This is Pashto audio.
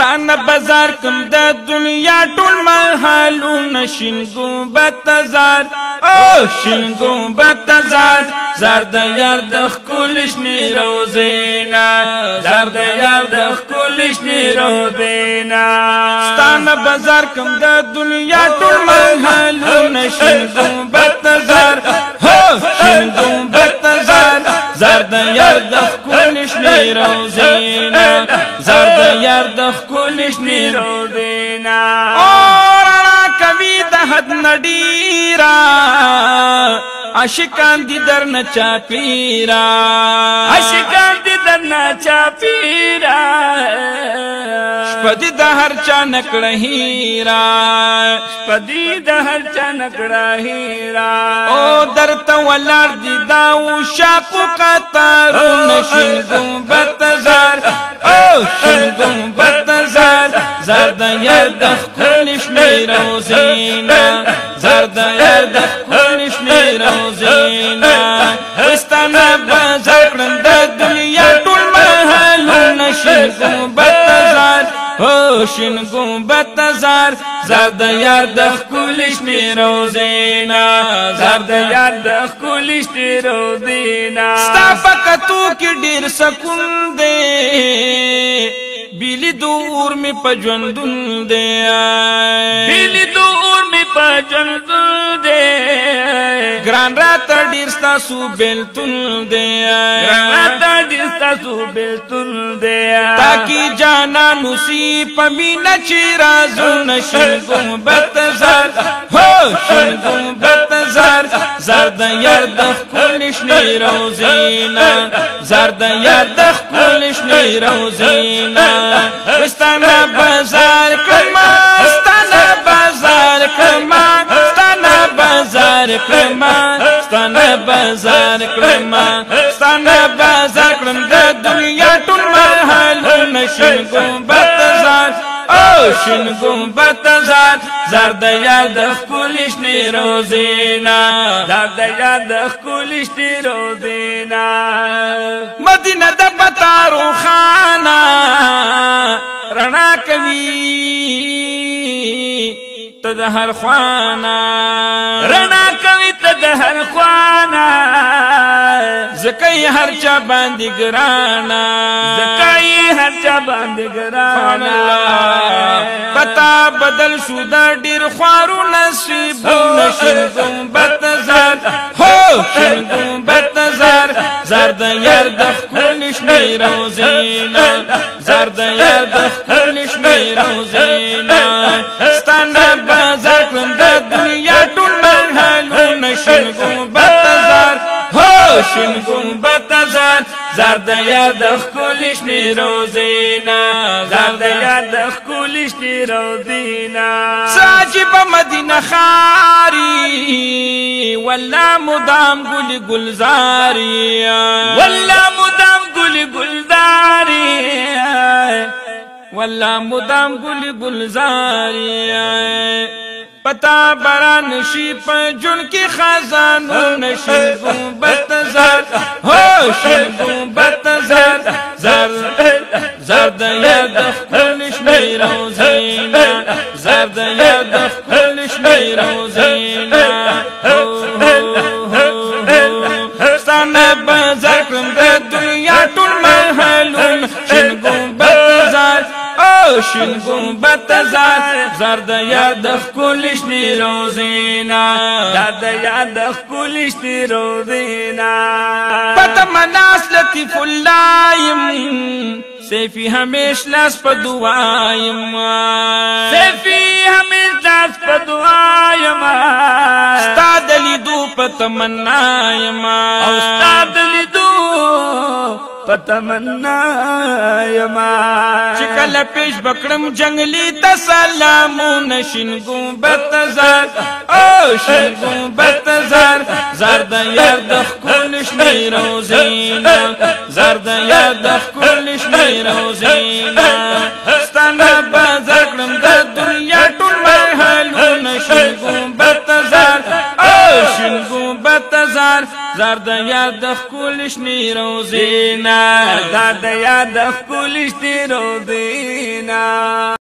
ستان بازار کم د دنیا ټول محلونه شین ګمبد زار او شین ګمبد زار زار د یار د ښکلې شنې روضې نه زار د یار د ښکلې شنې روضې نه ستان بازار کم د دنیا ټول محلونه شین ګمبد زار هو شین ګمبد زار زار د یار د ښکلې شنې روضې نه زار د یار د ښکلې شنې روضې نه کوي د حد نډیرا عاشقان دي درنه چاپیرا عاشقان دي درنه چاپیرا شپدي د هر چا نکړه هیرا شپدي د هر چا نکړه هیرا او درته ولار دي دا او شاپو قطارونه شین ګمبد زار او شین ګمبد زار زار د یار د ښکلې شنې روضې نه زار د یار د ښکلې شنې روضې نه وستانه بازار کړم د دنیا ټول محلونه شین ګمبد زار هو شین ګمبد زار زار د یار د ښکلې شنې روضې نه زار د یار د ښکلې شنې روضې نه ستا په کتو کې ډېر سکون دی بیلی دور می پا جوندون دے بیلی دور می پا جوندون دے گران راتا ډیر ستاسو بیلتون دے گران راتا ډیر ستاسو بیلتون دے تاکی جانا نوسی پمینا چی رازون شین ګمبد زار ہو شین ګمبد زار زار د یار د ښکلې شنې روضې نه زار د یار د ښکلې شنې روضې نه ستانه بازار کما ستانه بازار کما ستانه بازار کما ستانه بازار کما ستانه بازار کړم د دنیا ټول محلونه شین ګمبد زار او شین ګمبد زار زار د یار د ښکلې شنې روضې نه زار د یار د ښکلې شنې روضې نه مدینه د بتارو خانه رڼا کوي ته د هر خوانا رڼا کوي ته د هر خوانا زکای هر چا باندې ګرانا زکای هر چا باندې ګرانا پتا بدل شو د ډیر خوارو نصیب نشین ګمبد زار هو شین ګمبد زار زار د یار د ښکلې شنې روضې نه زار د یار د ښکلې شنې روضې نه ستانه بازار کړم د دنیا ټول محلونه شین ګمبد زار هو شین ګمبد زار زار د یار د ښکلې شنې روضې نه زار د یار د ښکلې شنې روضې نه عجیب مدینه ښاري والله مدام ګل ګلزاري والله مدام ګل ګلزاري والله مدام ګل ګلزاري پتا بران شي په جون کې خزانو نشین ګمبد زار هو شین ګمبد زار زار زار د یار د ښکلې شنې روضې نه زار د یار د ښکلې شنې روضې نه ستانه بازار کړم د دنیا ټول محلونه شین ګمبد زار او شین ګمبد زار زار د یار د ښکلې شنې روضې نه زار د یار د ښکلې شنې روضې نه پته مناس لطیف الله یم سیفی همیش لاس په دعا یم سیفی همیش لاس په دعا یم ستا د لیدو په تمنا یم او ستا د لیدو په تمنا یم چې کله پیش بکړم جنگلی ته سلامونه شین ګمبد زار او شین ګمبد زار زار د یار د ښکلې شنې روضې نه زار د یار د ښکلې شنې روضې نه ستانه بازار کړم د دنیا ټول محلونه شین ګمبد زار او شین ګمبد زار زار د یار د ښکلې شنې روضې نه زار د یار د ښکلې شنې روضې مدینه